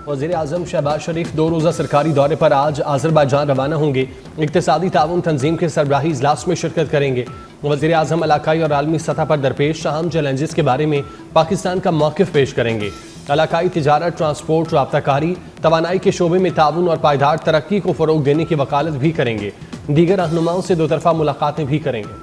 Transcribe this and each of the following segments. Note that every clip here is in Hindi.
वज़ीर आज़म शहबाज शरीफ 2 रोज़ा सरकारी दौरे पर आज अज़रबैजान रवाना होंगे। इक़्तिसादी ताउन तंजीम के सरबराही इजलास में शिरकत करेंगे। वज़ीर आज़म इलाकाई और आलमी सतह पर दरपेश अहम चैलेंजेस के बारे में पाकिस्तान का मौक़िफ़ पेश करेंगे। इलाकाई तिजारत, ट्रांसपोर्ट, राब्ताकारी, तवानाई के शोबे में ताउन और पायदार तरक्की को फ़रोग़ देने की वकालत भी करेंगे। दीगर रहनुमाओं से 2 तरफ़ा मुलाकातें भी करेंगे।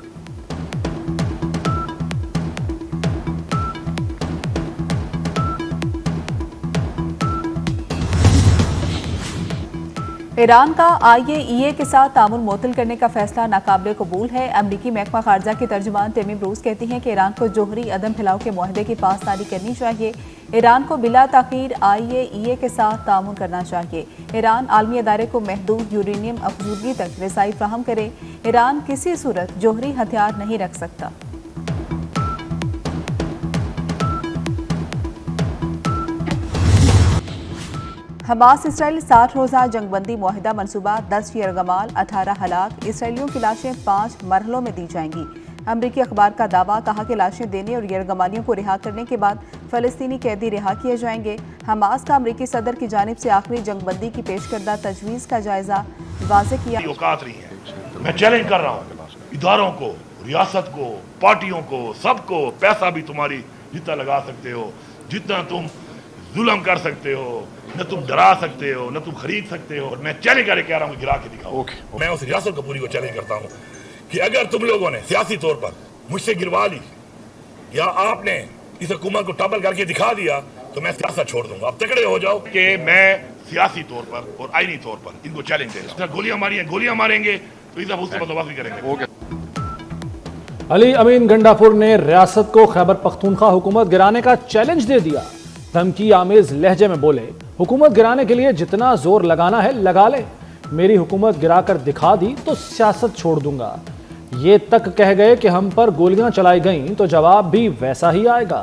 ईरान का IAEA के साथ तामुन मुअत्तल करने का फैसला नाकाबिले कबूल है। अमरीकी महकमा खारजा की तर्जुमान तमीम रूस कहती हैं कि ईरान को जोहरी अदम फैलाव के मुआहदे की पासदारी करनी चाहिए। ईरान को बिला ताख़ीर IAEA के साथ तामुन करना चाहिए। ईरान आलमी अदारे को महदूद यूरेनियम अफजूदगी तक रसाई फ्राहम करे। ईरान किसी सूरत जोहरी हथियार नहीं रख सकता। हमास इसराइल 60 रोज़ा जंगबंदी मुआहिदा मनसूबा 10 यरगमाल 18 हलाक। इसराइलियों की लाशें 5 मरहलों में दी जाएंगी। अमरीकी अखबार का दावा, कहा कि लाशें देने और यरगमालियों को रिहा करने के बाद फ़लस्तीनी कैदी रिहा किए जाएंगे। हमास का अमरीकी सदर की जानिब से आखिरी जंगबंदी की पेश करदा तजवीज़ का जायजा वाज़ेह किया। औकात नहीं है। मैं चैलेंज कर रहा हूँ इदारों को, रियासत को, पार्टियों को, सबको। पैसा भी तुम्हारी जितना लगा सकते हो, जितना तुम जुल्म कर सकते हो, न तुम डरा सकते हो, न तुम खरीद सकते हो। मैं चैलेंज करके कह रहा हूँ, गिरा के दिखाओ। मैं उस रियासत कपूरी को चैलेंज करता हूँ कि अगर तुम लोगों ने सियासी तौर पर मुझसे गिरवा ली या आपने इस हुकूमत को टबल करके दिखा दिया तो मैं सियासत छोड़ दूंगा। अब तकड़े हो जाओ कि मैं सियासी तौर पर और आईनी तौर पर इनको चैलेंज दे रहा हूँ। गोलियां मारी हैं, गोलियां मारेंगे तो इस उससे बंदोबस्त करेंगे। अली अमीन गंडापुर ने रियासत को खैबर पख्तूनख्वा हुकूमत गिराने का चैलेंज दे दिया। धमकी आमेज लहजे में बोले, हुकूमत गिराने के लिए जितना जोर लगाना है लगा ले, मेरी हुकूमत गिराकर दिखा दी तो सियासत छोड़ दूंगा। ये तक कह गए कि हम पर गोलियां चलाई गईं तो जवाब भी वैसा ही आएगा।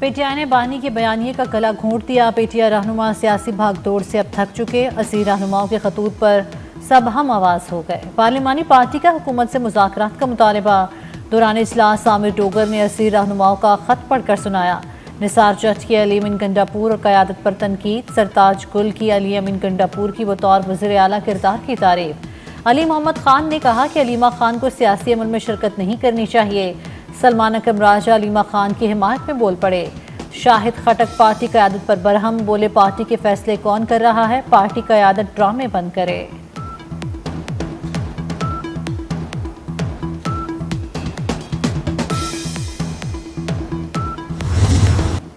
पीटीआई ने बानी के बयानिए का गला घोंट दिया। पीटीआई रहनुमा सियासी भागदौड़ से अब थक चुके। असीर रहनुमाओं के खतूत पर सब हम आवाज हो गए। पार्लिमानी पार्टी का हुकूमत से मुज़ाकरात का मुतालबा। दौरान इजलास आमिर डोगर ने असीर रहनुमाओं का खत पढ़कर सुनाया। निसार जट की अली अमीन गंडापुर और क़यादत पर तनकीद। सरताज गुल की अली अमीन गंडापुर की बतौर वज़ीर आला किरदार की तारीफ। अली मोहम्मद खान ने कहा कि अलीमा खान को सियासी अमल में शिरकत नहीं करनी चाहिए। सलमान अकरम राजा अलीमा खान की हिमायत में बोल पड़े। शाहिद खटक पार्टी क़यादत पर बरहम, बोले पार्टी के फैसले कौन कर रहा है, पार्टी क़यादत ड्रामे बंद करे।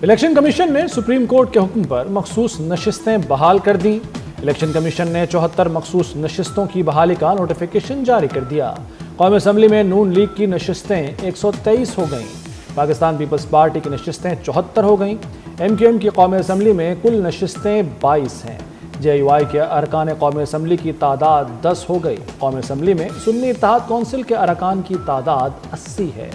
इलेक्शन कमीशन ने सुप्रीम कोर्ट के हुक्म पर मखसूस नशिस्तें बहाल कर दी। इलेक्शन कमीशन ने 74 मखसूस नशिस्तों की बहाली का नोटिफिकेशन जारी कर दिया। कौमी असम्बली में नून लीग की नशिस्तें 123 हो गईं। पाकिस्तान पीपल्स पार्टी की नशिस्तें 74 हो गईं। MQM की कौमी असम्बली में कुल नशिस्तें 22 हैं। JUI के अरकान कौमी असम्बली की तादाद 10 हो गई। कौमी असम्बली में सुन्नी इत्तेहाद कौंसिल के अरकान की तादाद 80 है।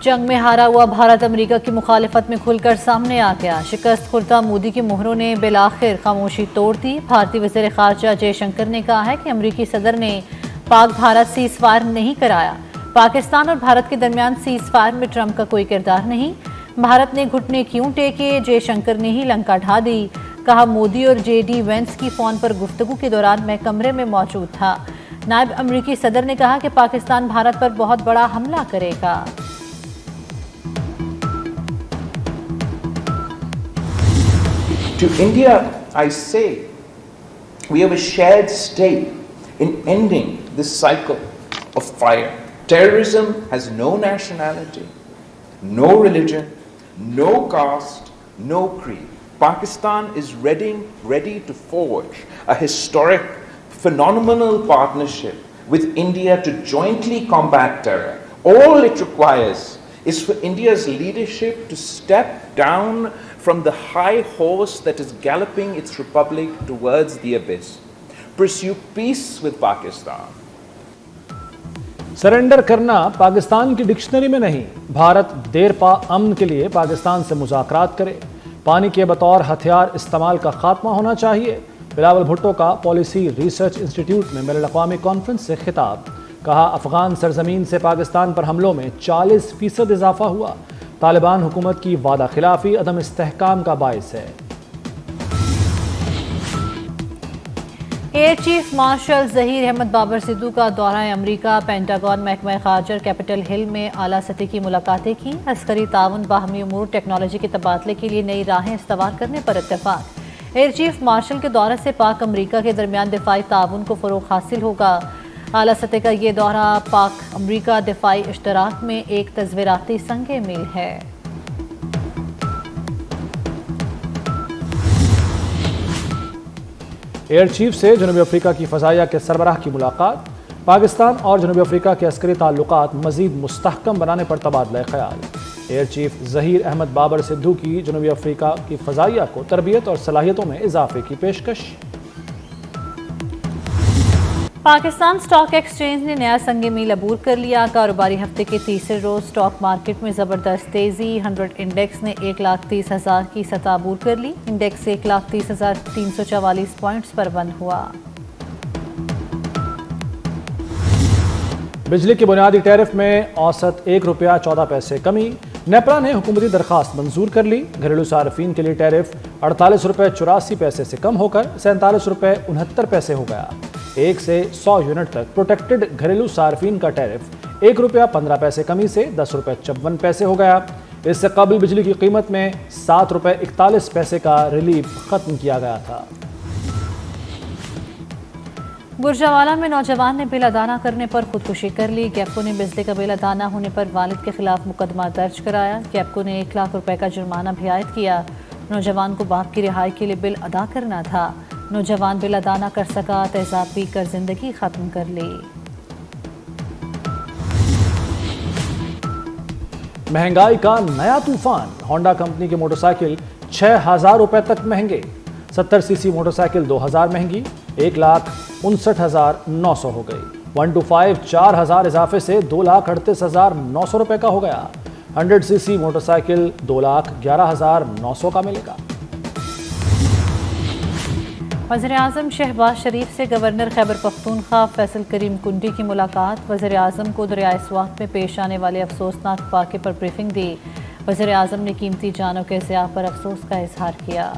जंग में हारा हुआ भारत अमेरिका की मुखालिफत में खुलकर सामने आ गया। शिकस्त खुर्दा मोदी की मोहरों ने बिलाखिर खामोशी तोड़ दी। भारतीय वज़ीर ख़ारजा जयशंकर ने कहा है कि अमेरिकी सदर ने पाक भारत सीज़ फायर नहीं कराया। पाकिस्तान और भारत के दरमियान सीज़ फायर में ट्रंप का कोई किरदार नहीं। भारत ने घुटने क्यों टेके, जयशंकर ने ही लंका ढा दी। कहा, मोदी और JD वेंस की फ़ोन पर गुफ्तगू के दौरान मैं कमरे में मौजूद था। नायब अमेरिकी सदर ने कहा कि पाकिस्तान भारत पर बहुत बड़ा हमला करेगा। To India, I say, we have a shared stake in ending this cycle of fire. Terrorism has no nationality, no religion, no caste, no creed. Pakistan is ready to forge a historic, phenomenal partnership with India to jointly combat terror. All it requires is for India's leadership to step down from the high horse that is galloping its republic towards the abyss. Pursue peace with Pakistan. Surrender करना पाकिस्तान की डिक्शनरी में नहीं। भारत देरपा अमन के लिए पाकिस्तान से मुज़ाकरात करे। पानी के बतौर हथियार इस्तेमाल का खात्मा होना चाहिए। बिलावल भुट्टो का पॉलिसी रिसर्च इंस्टीट्यूट में बैनुल अक़वामी कॉन्फ्रेंस से खिताब। कहा, अफगान सरजमीन से पाकिस्तान पर हमलों में 40% इजाफा हुआ। तालिबान हुकूमत की वादा खिलाफी अदम इस्तेहकाम का बायस है। Air chief marshal Zaheer Ahmed Babar Sidhu का दौरा अमरीका, पेंटागन, महकमा खारजा, कैपिटल हिल में आला सतह की मुलाकातें की। अस्करी ताउन, बाहमी उमूर, टेक्नोलॉजी के तबादले के लिए नई राहें इस्तवार करने पर इत्तेफाक। एयर चीफ मार्शल के दौरे से पाक अमरीका के दरमियान दिफाई ताउन को फरोग हासिल होगा। आला सतह का ये दौरा पाक अमरीका दिफाई इश्तराक में एक तस्वीराती संगे मील है। एयर चीफ से जनूबी अफ्रीका की फ़ज़ाइया के सरबराह की मुलाकात। पाकिस्तान और जनूबी अफ्रीका के अस्करी ताल्लुकात मज़ीद मुस्तहकम बनाने पर तबादला ख्याल। एयर चीफ ज़हीर अहमद बाबर सिद्धू की जनूबी अफ्रीका की फ़ज़ाइया को तरबियत और सलाहियतों में इजाफे की पेशकश। पाकिस्तान स्टॉक एक्सचेंज ने नया संग मील अबूर कर लिया। कारोबारी हफ्ते के तीसरे रोज स्टॉक मार्केट में जबरदस्त तेजी। 100 इंडेक्स ने 1,30,000 की सतह अबूर कर ली। इंडेक्स 1,30,344 पॉइंट्स पर बंद हुआ। बिजली के बुनियादी टैरिफ में औसत ₹1.14 कमी। नेपरा ने हुकूमती दरखास्त मंजूर कर ली। घरेलू सार्फिन के लिए टैरिफ ₹48.84 से कम होकर ₹47.69 हो गया। 1 से 100 यूनिट तक प्रोटेक्टेड घरेलू सार्फिन का टैरिफ ₹1.15 कमी से ₹10.54 हो गया। इससे कबल बिजली की कीमत में ₹7.41 का रिलीफ खत्म किया गया था। गुजरावाला में नौजवान ने बिल अदा न करने पर खुदकुशी कर ली। गैपको ने बिजली का बिल अदा न होने पर वालिद के खिलाफ मुकदमा दर्ज कराया। गैपको ने 1 लाख रुपए का जुर्माना भी आयद किया। नौजवान को बाप की रिहाई के लिए बिल अदा करना था। नौजवान बिल अदा न कर सका, तेजाब पी कर जिंदगी खत्म कर ली। महंगाई का नया तूफान। होंडा कंपनी की मोटरसाइकिल 6,000 रुपए तक महंगे। 70 सीसी मोटरसाइकिल 2,000 महंगी 1,59,900 हो गई। 1 to 5 4,000 इजाफे से 2,38,900 रुपए का हो गया। 100 सीसी मोटरसाइकिल 2,11,900 का मिलेगा। वज़ीर-ए-आज़म शहबाज शरीफ से गवर्नर खैबर पख्तूनख्वा फैसल करीम कुंडी की मुलाकात। वज़ीर-ए-आज़म को दरियाए स्वात में पेश आने वाले अफसोसनाक वाक़े पर ब्रीफिंग दी। वज़ीर-ए-आज़म ने कीमती जानों के ज़िया पर अफसोस का इजहार किया।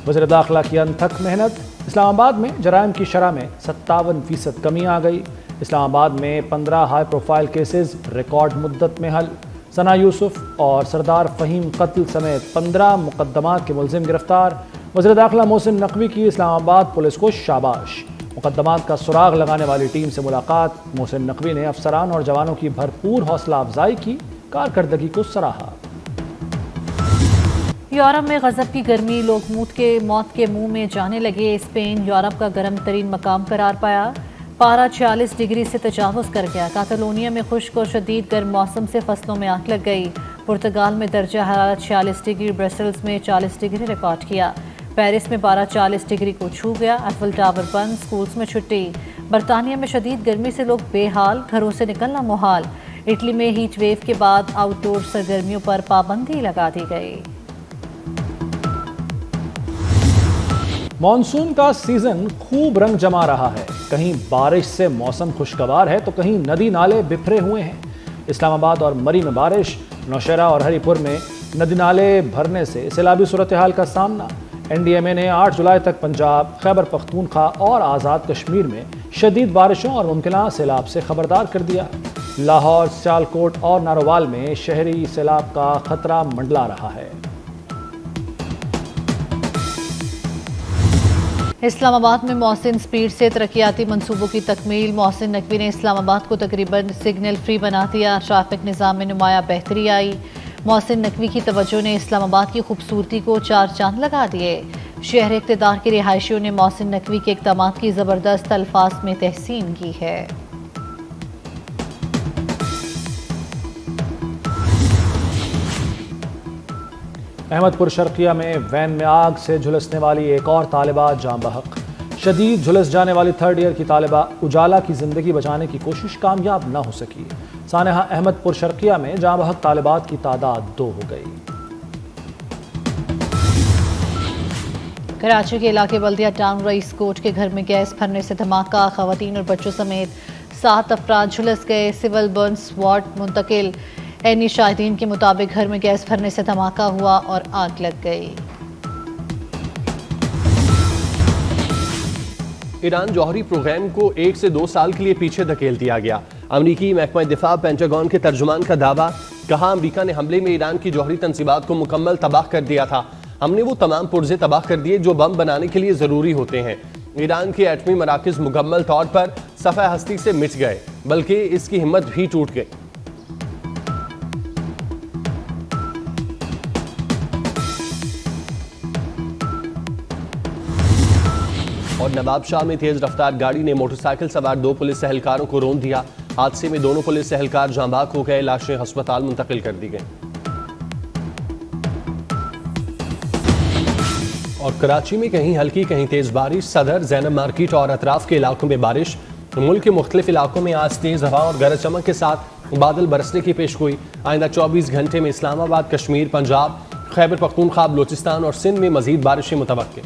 वज़ीर दाखिला की अनथक मेहनत। इस्लामाबाद में जराइम की शरह में 57% कमी आ गई। इस्लामाबाद में 15 हाई प्रोफाइल केसेस रिकॉर्ड मुद्दत में हल। सना यूसुफ और सरदार फ़हीम कत्ल समेत 15 मुकदमात के मुलजिम गिरफ्तार। वज़ीर दाखिला मोहसिन नकवी की इस्लामाबाद पुलिस को शाबाश। मुकदमात का सुराग लगाने वाली टीम से मुलाकात। मोहसिन नकवी ने अफसरान और जवानों की भरपूर हौसला अफजाई की, कारकर्दगी को सराहा। यूरोप में गजब की गर्मी, लोग मौत के मुंह में जाने लगे। स्पेन यूरोप का गर्म तरीन मकाम करार पाया। पारा 46 डिग्री से तजावुज़ कर गया। कातलोनिया में खुश्क और शदीद गर्म मौसम से फसलों में आग लग गई। पुर्तगाल में दर्जा हरारत 46 डिग्री, ब्रसल्स में 40 डिग्री रिकॉर्ड किया। पेरिस में पारा 40 डिग्री को छू गया। एफिल टावर बंद, स्कूल्स में छुट्टी। बरतानिया में शदीद गर्मी से लोग बेहाल, घरों से निकलना मुहाल। इटली में हीट वेव के बाद आउटडोर सरगर्मियों पर पाबंदी लगा दी गई। मॉनसून का सीजन खूब रंग जमा रहा है। कहीं बारिश से मौसम खुशगवार है तो कहीं नदी नाले बिखरे हुए हैं। इस्लामाबाद और मरी में बारिश, नौशहरा और हरिपुर में नदी नाले भरने से सैलाबी सूरत हाल का सामना। NDMA ने 8 जुलाई तक पंजाब, खैबर पख्तूनख्वा और आज़ाद कश्मीर में शदीद बारिशों और मुमकिना सैलाब से खबरदार कर दिया। लाहौर, सियालकोट और नारोवाल में शहरी सैलाब का खतरा मंडला रहा है। इस्लामाबाद में मोहसिन स्पीड से तरक्याती मंसूबों की तकमील। मोहसिन नकवी ने इस्लामाबाद को तकरीबन सिग्नल फ्री बना दिया। ट्रैफिक निज़ाम में नुमाया बेहतरी आई। मोहसिन नकवी की तवज्जो ने इस्लामाबाद की खूबसूरती को 4 चांद लगा दिए। शहर इक़्तिदार के रिहायशियों ने मोहसिन नकवी के इक़दामात की ज़बरदस्त अल्फाज में तहसीन की है। अहमदपुर शर्किया में वैन में आग से झुलसने वाली एक और तालिबा जाँ बहक। शदीद झुलस जाने वाली 3rd ईयर की तालिबा उजाला की ज़िंदगी बचाने की कोशिश कामयाब न हो सकी। सानेहा अहमदपुर शर्किया में जाँ बहक तालिबात की तादाद 2 हो गई। कराची के इलाके बल्दिया टाउन रईस कोट के घर में गैस भरने से धमाका, खवातीन और बच्चों समेत 7 अफराद झुलस गए। सिविल बर्न्स वार्ड मुंतकिल। एनी शाहिदीन के मुताबिक घर में गैस भरने से धमाका हुआ और आग लग गई। ईरान जौहरी प्रोग्राम को 1 से 2 साल के लिए पीछे धकेल दिया गया। अमरीकी महकमा दिफा पेंटागन के तर्जुमान का दावा, कहा अमरीका ने हमले में ईरान की जौहरी तंसीबात को मुकम्मल तबाह कर दिया था। हमने वो तमाम पुर्जे तबाह कर दिए जो बम बनाने के लिए ज़रूरी होते हैं। ईरान के एटमी मराकज़ मुकम्मल तौर पर सफ़े हस्ती से मिट गए, बल्कि इसकी हिम्मत भी टूट गई। और नवाबशाह में तेज रफ्तार गाड़ी ने मोटरसाइकिल सवार 2 पुलिस एहलकारों को रौंद दिया। हादसे में दोनों पुलिस एहलकार जांबाक हो गए। लाशें अस्पताल मुंतकिल कर दी गई। और कराची में कहीं हल्की कहीं तेज बारिश। सदर, ज़ैनब मार्केट और अतराफ के इलाकों में बारिश। मुल्क के मुख्तलिफ इलाकों में आज तेज हवा और गरज चमक के साथ बादल बरसने की पेशगोई। आइंदा 24 घंटे में इस्लामाबाद, कश्मीर, पंजाब, खैबर पख्तूनख्वा, बलूचिस्तान और सिंध में मजीद बारिशें मुतवक्किल।